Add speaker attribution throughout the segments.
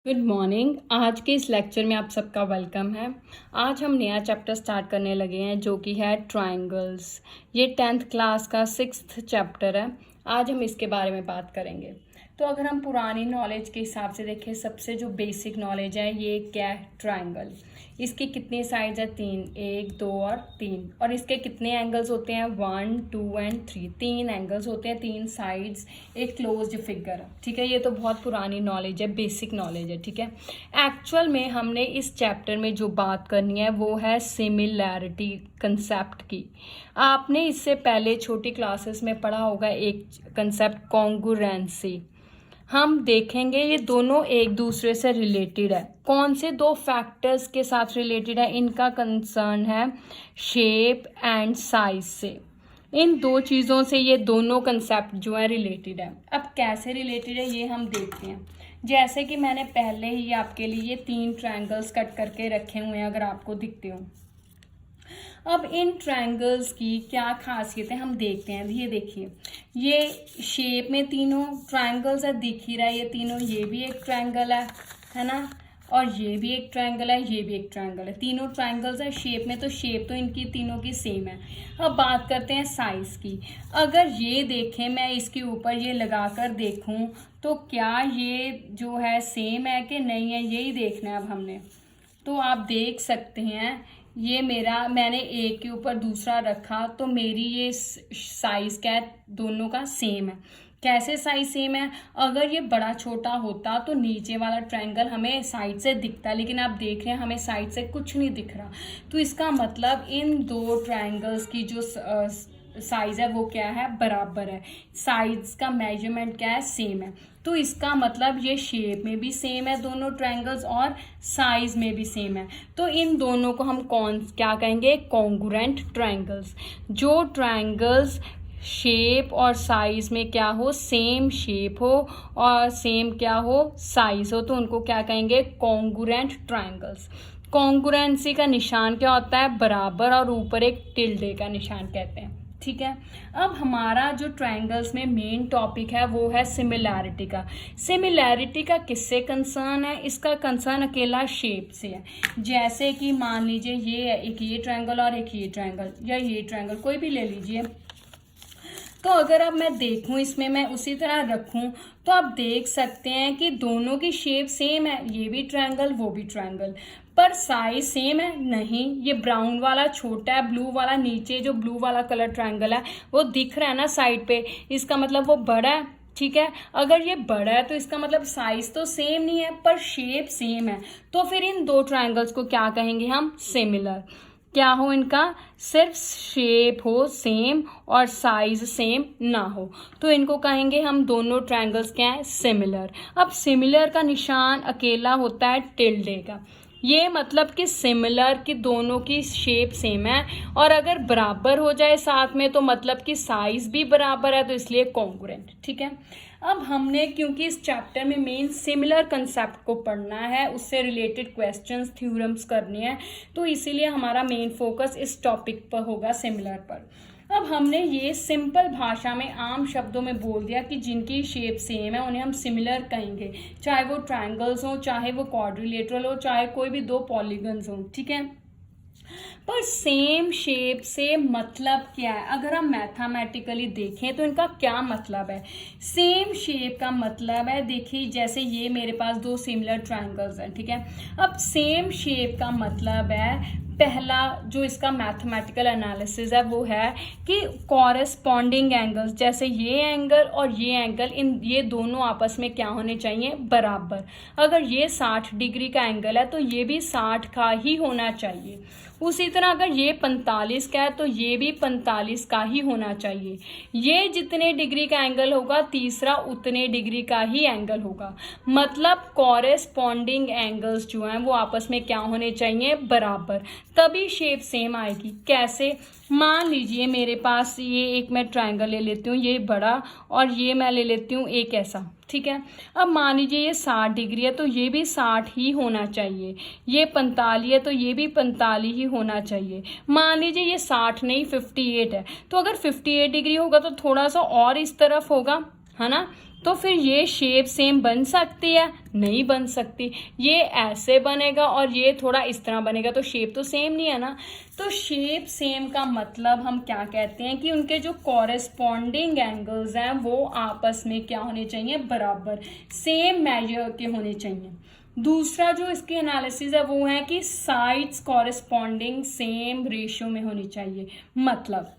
Speaker 1: Good morning. आज के इस लेक्चर में आप सबका वेलकम है। आज हम नया चैप्टर स्टार्ट करने लगे हैं जो कि है ट्रायंगल्स। ये 10th क्लास का 6th चैप्टर है। आज हम इसके बारे में बात करेंगे। तो अगर हम पुरानी नॉलेज के हिसाब से देखें, सबसे जो बेसिक नॉलेज है ये क्या है, ट्रायंगल। इसके कितने साइड्स हैं? 3, 1, 2 और 3। और इसके कितने एंगल्स होते हैं? 1, 2 एंड 3। 3 एंगल्स होते हैं, 3 साइड्स, एक क्लोज्ड फिगर। ठीक है, ये तो बहुत पुरानी नॉलेज है, बेसिक नॉलेज है। ठीक है, एक्चुअल में हमने इस चैप्टर में जो बात करनी है वो है सिमिलैरिटी कंसेप्ट की। आपने इससे पहले छोटी क्लासेस में पढ़ा होगा एक कंसेप्ट कॉन्ग्रुएंसी। हम देखेंगे ये दोनों एक दूसरे से रिलेटेड है। कौन से दो फैक्टर्स के साथ रिलेटेड है? इनका कंसर्न है शेप एंड साइज से। इन दो चीज़ों से ये दोनों कंसेप्ट जो है रिलेटेड है। अब कैसे रिलेटेड है ये हम देखते हैं। जैसे कि मैंने पहले ही आपके लिए ये 3 ट्रायंगल्स कट करके रखे हुए हैं, अगर आपको दिखते हो। अब इन ट्रायंगल्स की क्या खासियत है हम देखते हैं। ये देखिए, ये शेप में तीनों ट्रायंगल्स है, दिख ही रहा है ये तीनों। ये भी एक ट्रायंगल है ना, और ये भी एक ट्रायंगल है, ये भी एक ट्रायंगल है। तीनों ट्रायंगल्स है शेप में, तो शेप तो इनकी तीनों की सेम है। अब बात करते हैं साइज की। अगर ये देखें, मैं इसके ऊपर ये लगाकर देखूं तो क्या ये जो है सेम है कि नहीं है, यही देखना है अब हमने। तो आप देख सकते हैं ये मैंने एक के ऊपर दूसरा रखा तो मेरी ये साइज क्या है, दोनों का सेम है। कैसे साइज सेम है? अगर ये बड़ा छोटा होता तो नीचे वाला ट्रायंगल हमें साइड से दिखता, लेकिन आप देख रहे हैं हमें साइड से कुछ नहीं दिख रहा। तो इसका मतलब इन दो ट्रायंगल्स की जो साइज है वो क्या है, बराबर है। साइज का मेजरमेंट क्या है, सेम है। तो इसका मतलब ये शेप में भी सेम है दोनों ट्रायंगल्स, और साइज में भी सेम है। तो इन दोनों को हम क्या कहेंगे, कॉन्ग्रुएंट ट्रायंगल्स। जो ट्रायंगल्स शेप और साइज में क्या हो, सेम शेप हो और सेम क्या हो, साइज हो, तो उनको क्या कहेंगे, कॉन्ग्रुएंट ट्रायंगल्स। कॉन्ग्रुएंसी का निशान क्या होता है, बराबर, और ऊपर एक टिल्डे का निशान कहते हैं। ठीक है, अब हमारा जो ट्रायंगल्स में मेन टॉपिक है वो है सिमिलैरिटी का। सिमिलैरिटी का किससे कंसर्न है? इसका कंसर्न अकेला शेप से है। जैसे कि मान लीजिए ये है, एक ये ट्रायंगल और एक ये ट्रायंगल, या ये ट्रायंगल कोई भी ले लीजिए। तो अगर अब मैं देखूं, इसमें मैं उसी तरह रखूं, तो आप देख सकते हैं कि दोनों की शेप सेम है। ये भी ट्रायंगल, वो भी ट्रायंगल, पर साइज सेम है नहीं। ये ब्राउन वाला छोटा है, ब्लू वाला नीचे जो ब्लू वाला कलर ट्रायंगल है वो दिख रहा है ना साइड पे, इसका मतलब वो बड़ा है। ठीक है, अगर ये बड़ा है तो इसका मतलब साइज तो सेम नहीं है पर शेप सेम है। तो फिर इन दो ट्रायंगल्स को क्या कहेंगे हम, सिमिलर। क्या हो इनका, सिर्फ शेप हो सेम और साइज सेम ना हो, तो इनको कहेंगे हम दोनों ट्रायंगल्स क्या है, सिमिलर। अब सिमिलर का निशान अकेला होता है टिल्डे का। ये मतलब कि सिमिलर कि दोनों की शेप सेम है, और अगर बराबर हो जाए साथ में तो मतलब कि साइज भी बराबर है, तो इसलिए कॉन्ग्रुएंट। ठीक है, अब हमने क्योंकि इस चैप्टर में मेन सिमिलर कंसेप्ट को पढ़ना है, उससे रिलेटेड क्वेश्चंस, थ्योरम्स करने हैं, तो इसीलिए हमारा मेन फोकस इस टॉपिक पर होगा, सिमिलर पर। अब हमने ये सिंपल भाषा में आम शब्दों में बोल दिया कि जिनकी शेप सेम है उन्हें हम सिमिलर कहेंगे, चाहे वो ट्रायंगल्स हो, चाहे वो क्वाड्रिलेटरल हो, चाहे कोई भी दो पॉलीगन्स हो। ठीक है, पर सेम शेप से मतलब क्या है? अगर हम मैथमेटिकली देखें तो इनका क्या मतलब है? सेम शेप का मतलब है, देखिए जैसे ये मेरे पास दो सिमिलर ट्रायंगल्स हैं। ठीक है, अब सेम शेप का मतलब है, पहला जो इसका मैथमेटिकल एनालिसिस है वो है कि कॉरेस्पॉन्डिंग एंगल्स, जैसे ये एंगल और ये एंगल, ये दोनों आपस में क्या होने चाहिए, बराबर। अगर ये 60 डिग्री का एंगल है तो ये भी 60 का ही होना चाहिए। उसी तरह अगर ये 45 का है तो ये भी 45 का ही होना चाहिए। ये जितने डिग्री का एंगल होगा तीसरा उतने डिग्री का ही एंगल होगा। मतलब कॉरेस्पॉन्डिंग एंगल्स जो हैं वो आपस में क्या होने चाहिए, बराबर, तभी शेप सेम आएगी। कैसे? मान लीजिए मेरे पास ये एक मैं ट्रायंगल ले लेती हूँ, ये बड़ा, और ये मैं ले लेती हूँ एक ऐसा। ठीक है, अब मान लीजिए ये 60 डिग्री है तो ये भी 60 ही होना चाहिए। ये 45 है तो ये भी 45 ही होना चाहिए। मान लीजिए ये 60 नहीं 58 है, तो अगर 58 डिग्री होगा तो थोड़ा सा और इस तरफ होगा, है ना, तो फिर ये शेप सेम बन सकती है? नहीं बन सकती। ये ऐसे बनेगा और ये थोड़ा इस तरह बनेगा, तो शेप तो सेम नहीं है ना। तो शेप सेम का मतलब हम क्या कहते हैं कि उनके जो कॉरेस्पॉन्डिंग एंगल्स हैं वो आपस में क्या होने चाहिए? बराबर, सेम मेजर के होने चाहिए। दूसरा जो इसकी एनालिसिस है वो है कि साइड्स कॉरेस्पॉन्डिंग सेम रेशियो में होनी चाहिए। मतलब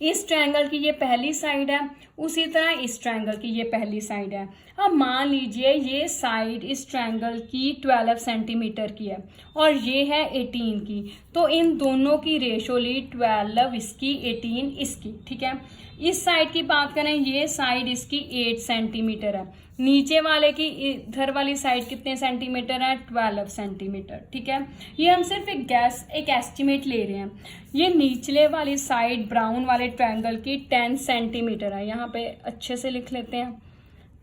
Speaker 1: इस ट्रायंगल की ये पहली साइड है, उसी तरह इस ट्रायंगल की ये पहली साइड है। अब मान लीजिए ये साइड इस ट्रायंगल की 12 सेंटीमीटर की है और ये है 18 की, तो इन दोनों की रेशो ली 12 इसकी 18 इसकी, ठीक है। इस साइड की बात करें, ये साइड इसकी 8 सेंटीमीटर है, नीचे वाले की इधर वाली साइड कितने सेंटीमीटर है? 12 सेंटीमीटर, ठीक है। ये हम सिर्फ एक एस्टिमेट ले रहे हैं। ये निचले वाली साइड ब्राउन वाले ट्रायंगल की 10 सेंटीमीटर है, यहाँ पे अच्छे से लिख लेते हैं,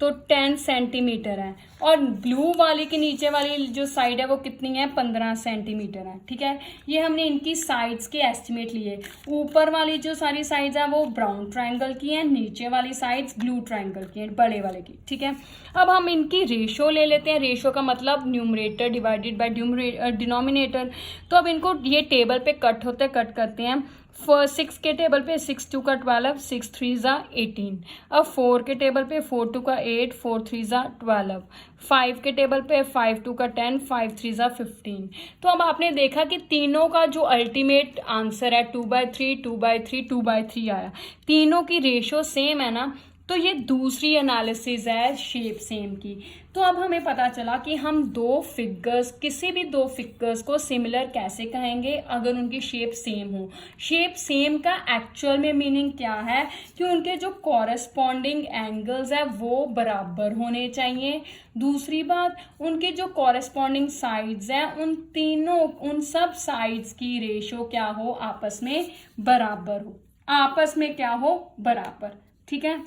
Speaker 1: तो 10 सेंटीमीटर है। और ब्लू वाली की नीचे वाली जो साइड है वो कितनी है? 15 सेंटीमीटर है, ठीक है। ये हमने इनकी साइड्स के एस्टिमेट लिए। ऊपर वाली जो सारी साइड्स है वो ब्राउन ट्रायंगल की हैं, नीचे वाली साइड्स ब्लू ट्रायंगल की हैं, बड़े वाले की, ठीक है। अब हम इनकी रेशो ले लेते हैं। रेशो का मतलब न्यूमरेटर डिवाइडेड बाय डिनोमिनेटर। तो अब इनको ये टेबल पे कट होते कट करते हैं। 6 के टेबल पे 6 2 का 12, 6 3 ज़ा 18। अब 4 के टेबल पे 4 2 का 8, 4 3 ज़ा 12। 5 के टेबल पे 5 2 का 10, 5 3 ज़ा 15। तो अब आपने देखा कि तीनों का जो अल्टीमेट आंसर है 2/3, 2/3, 2/3 आया। तीनों की रेशो सेम है ना, तो ये दूसरी एनालिसिस है शेप सेम की। तो अब हमें पता चला कि हम किसी भी दो फिगर्स को सिमिलर कैसे कहेंगे अगर उनकी शेप सेम हो। शेप सेम का एक्चुअल में मीनिंग क्या है कि उनके जो कॉरेस्पॉन्डिंग एंगल्स है वो बराबर होने चाहिए। दूसरी बात, उनके जो कॉरेस्पॉन्डिंग साइड्स हैं उन सब साइड्स की रेशो क्या हो? आपस में बराबर हो, आपस में क्या हो? बराबर, ठीक है।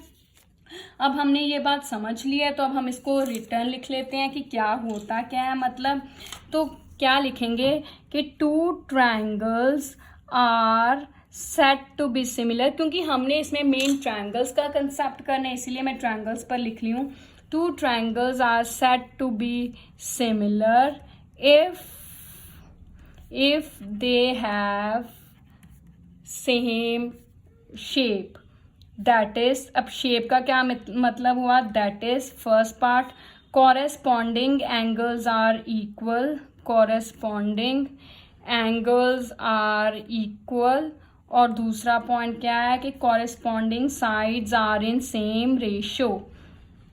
Speaker 1: अब हमने ये बात समझ ली है, तो अब हम इसको रिटर्न लिख लेते हैं कि क्या होता क्या है। मतलब तो क्या लिखेंगे कि 2 triangles are said to be similar, क्योंकि हमने इसमें मेन ट्रायंगल्स का कंसेप्ट करना है, इसीलिए मैं ट्रायंगल्स पर लिख ली हूँ। 2 triangles are said to be similar if they have same shape। That is, अब शेप का क्या मतलब हुआ? That is first part, corresponding angles are equal, corresponding angles are equal. और दूसरा पॉइंट क्या है कि corresponding sides are in same ratio,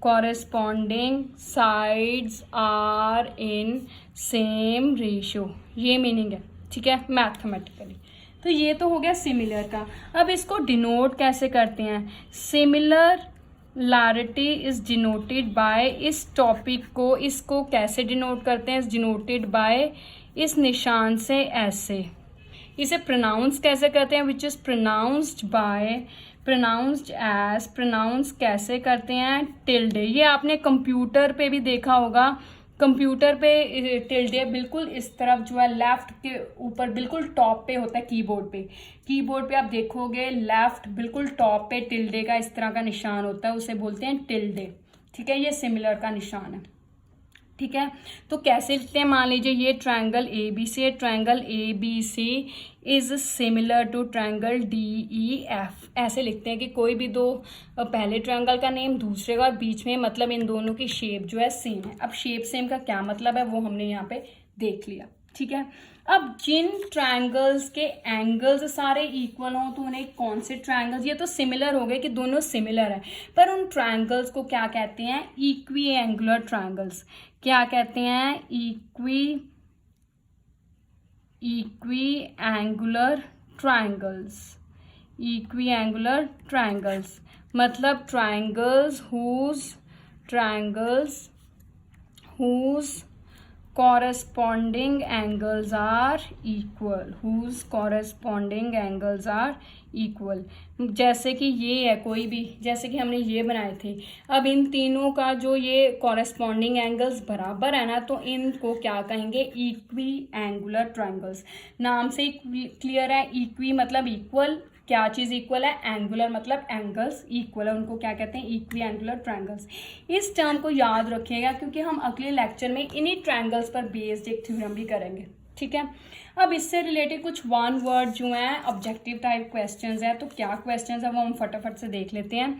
Speaker 1: corresponding sides are in same ratio, ये मीनिंग है, ठीक है, मैथमेटिकली। तो ये तो हो गया सिमिलर का। अब इसको डिनोट कैसे करते हैं? सिमिलरिटी इज डिनोटेड बाय, इस टॉपिक को, इसको कैसे डिनोट करते हैं? डिनोटेड बाय इस निशान से ऐसे। इसे प्रोनाउंस कैसे करते हैं? Which is pronounced by, pronounced as, pronounce कैसे करते हैं? टिल्डे। ये आपने कंप्यूटर पे भी देखा होगा, कंप्यूटर पे टिल्डे बिल्कुल इस तरफ जो है लेफ्ट के ऊपर बिल्कुल टॉप पे होता है। कीबोर्ड पे आप देखोगे लेफ्ट बिल्कुल टॉप पे टिल्डे का इस तरह का निशान होता है, उसे बोलते हैं टिल्डे, ठीक है। ये सिमिलर का निशान है, ठीक है। तो कैसे लिखते हैं? मान लीजिए ये ट्रायंगल ए बी सी है, triangle A B C is similar to triangle D E F. ऐसे लिखते हैं कि कोई भी दो पहले ट्रायंगल का नेम दूसरे का और बीच में, मतलब इन दोनों की शेप जो है सेम है। अब शेप सेम का क्या मतलब है वो हमने यहाँ पे देख लिया, ठीक है। अब जिन ट्रायंगल्स के एंगल्स सारे इक्वल हों तो उन्हें कौन से ट्रायंगल्स, ये तो सिमिलर हो गए कि दोनों सिमिलर है, पर उन ट्रायंगल्स को क्या कहते हैं? Equi angular triangles. क्या कहते हैं? Equi angular triangles. Equi angular triangles मतलब triangles whose corresponding angles are equal, जैसे कि ये है कोई भी, जैसे कि हमने ये बनाए थे। अब इन तीनों का जो ये कॉरेस्पॉन्डिंग एंगल्स बराबर है ना, तो इनको क्या कहेंगे? Equi angular triangles. नाम से क्लियर है, इक्वी मतलब इक्वल, क्या चीज़ इक्वल है? एंगुलर, मतलब एंगल्स इक्वल है, उनको क्या कहते हैं? Equi angular triangles. इस टर्म को याद रखिएगा क्योंकि हम अगले लेक्चर में इन्हीं ट्रायंगल्स पर बेस्ड एक थ्योरम भी करेंगे, ठीक है। अब इससे रिलेटेड कुछ वन वर्ड जो हैं ऑब्जेक्टिव टाइप क्वेश्चंस हैं, तो क्या क्वेश्चंस है वो हम फटाफट से देख लेते हैं।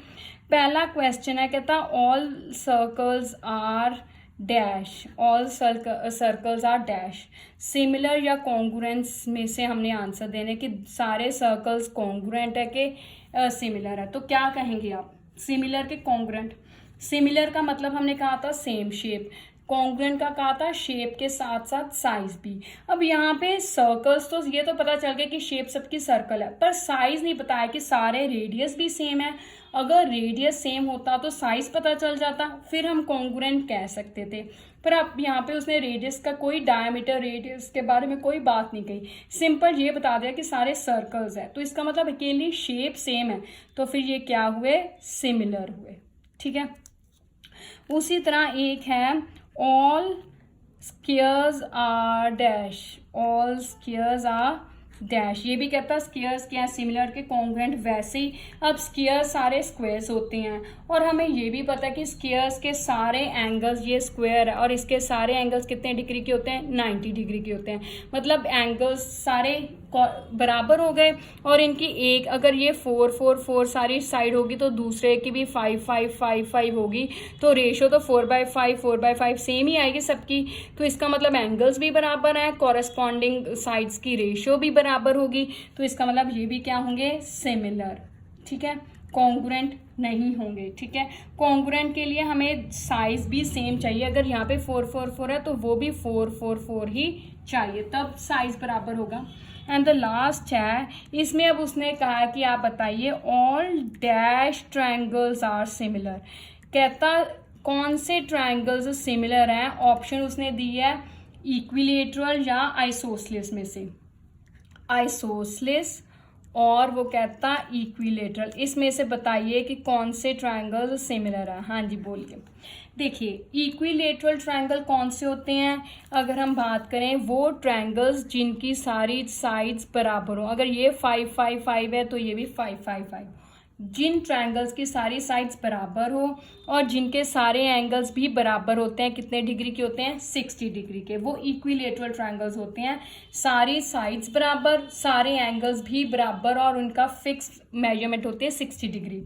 Speaker 1: पहला क्वेश्चन है, कहता all circles are dash, all circles are dash, similar या कॉन्ग्रुएंस में से हमने आंसर देने कि सारे सर्कल्स कॉन्ग्रुएंट है कि सिमिलर है। तो क्या कहेंगे आप? सिमिलर के कॉन्ग्रुएंट। सिमिलर का मतलब हमने कहा था सेम शेप, कॉन्ग्रुएंट का कहा था शेप के साथ साथ साइज भी। अब यहाँ पे सर्कल्स तो ये तो पता चल गया कि शेप सबकी सर्कल है, पर साइज नहीं पता है कि सारे रेडियस भी सेम है। अगर रेडियस सेम होता तो साइज पता चल जाता, फिर हम कॉन्ग्रुएंट कह सकते थे। पर अब यहाँ पे उसने रेडियस का कोई डायमीटर रेडियस के बारे में कोई बात नहीं कही, सिंपल ये बता दिया कि सारे सर्कल्स है, तो इसका मतलब अकेली शेप सेम है, तो फिर ये क्या हुए? सिमिलर हुए, ठीक है। उसी तरह एक है all squares are dash, all squares are dash, ये भी कहता है स्क्वायर्स क्या है? सिमिलर के कॉन्ग्रुएंट। वैसे ही अब स्क्वायर्स सारे स्क्वायर्स होते हैं और हमें ये भी पता है कि स्क्वायर्स के सारे एंगल्स, ये स्क्वायर है और इसके सारे एंगल्स कितने डिग्री के होते हैं? 90 डिग्री के होते हैं। मतलब एंगल्स सारे बराबर हो गए और इनकी एक, अगर ये 4 4 4 सारी साइड होगी तो दूसरे की भी 5 5 5 5 होगी, तो रेशो तो 4/5 4/5 सेम ही आएगी सबकी। तो इसका मतलब एंगल्स भी बराबर है, कॉरेस्पॉन्डिंग साइड्स की रेशो भी बराबर होगी, तो इसका मतलब ये भी क्या होंगे? सिमिलर, ठीक है। कॉन्ग्रुएंट नहीं होंगे, ठीक है। कॉन्ग्रुएंट के लिए हमें साइज भी सेम चाहिए, अगर यहाँ पे 4 4 4 है तो वो भी 4 4 4 ही चाहिए, तब साइज बराबर होगा। एंड द लास्ट है, इसमें अब उसने कहा कि आप बताइए all dash triangles are similar, कहता कौन से ट्रायंगल्स सिमिलर हैं? ऑप्शन उसने दी है इक्विलेटरल या आइसोसेलेस में से, आइसोसेलेस और वो कहता इक्विलेटरल, इसमें से बताइए कि कौन से ट्रायंगल्स सिमिलर है। हाँ जी बोलिए। देखिए इक्विलेटरल ट्रायंगल कौन से होते हैं? अगर हम बात करें वो ट्रायंगल्स जिनकी सारी साइड्स बराबर हो, अगर ये 5 5 5 है तो ये भी 5 5 5, जिन ट्रायंगल्स की सारी साइड्स बराबर हो और जिनके सारे एंगल्स भी बराबर होते हैं, कितने डिग्री के होते हैं? 60 डिग्री के, वो इक्विलेटरल ट्रायंगल्स होते हैं। सारी साइड्स बराबर, सारे एंगल्स भी बराबर और उनका फिक्स मेजरमेंट होते हैं 60 डिग्री।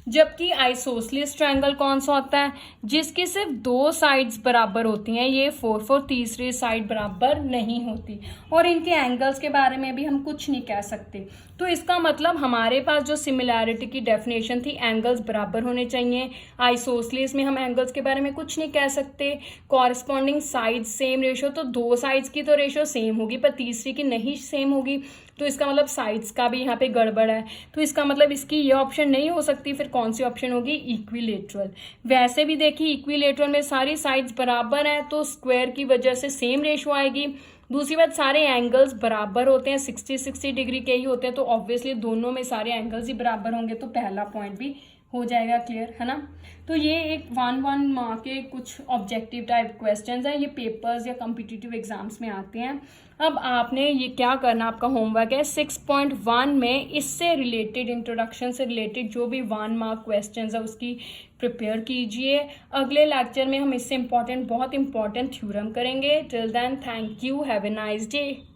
Speaker 1: जबकि आइसोसेलेस ट्रायंगल कौन सा होता है? जिसकी सिर्फ 2 साइड्स बराबर होती हैं, ये 4 4, तीसरी साइड बराबर नहीं होती और इनके एंगल्स के बारे में भी हम कुछ नहीं कह सकते। तो इसका मतलब हमारे पास जो सिमिलैरिटी की डेफिनेशन थी, एंगल्स बराबर होने चाहिए। आइसोसेलेस में हम एंगल्स के बारे में कुछ नहीं कह सकते। कॉरेस्पॉन्डिंग साइड सेम रेशो, तो 2 साइड्स की तो रेशो सेम होगी पर तीसरी की नहीं सेम होगी, तो इसका मतलब साइड्स का भी यहाँ पे गड़बड़ है, तो इसका मतलब इसकी ये ऑप्शन नहीं हो सकती। फिर कौन सी ऑप्शन होगी? इक्विलेटरल। वैसे भी देखिए इक्विलेटरल में सारी साइड्स बराबर हैं तो स्क्वायर की वजह से सेम रेशो आएगी। दूसरी बात, सारे एंगल्स बराबर होते हैं, 60 डिग्री के ही होते हैं, तो ऑब्वियसली दोनों में सारे एंगल्स ही बराबर होंगे, तो पहला पॉइंट भी हो जाएगा क्लियर, है ना। तो ये एक 1 मार्क के कुछ ऑब्जेक्टिव टाइप क्वेश्चंस हैं, ये पेपर्स या कॉम्पिटिटिव एग्जाम्स में आते हैं। अब आपने ये क्या करना, आपका होमवर्क है 6.1 में इससे रिलेटेड, इंट्रोडक्शन से रिलेटेड जो भी 1 मार्क क्वेश्चंस है उसकी प्रिपेयर कीजिए। अगले लेक्चर में हम इससे इम्पॉर्टेंट, बहुत इंपॉर्टेंट थ्योरम करेंगे। Till then thank you, have a nice day.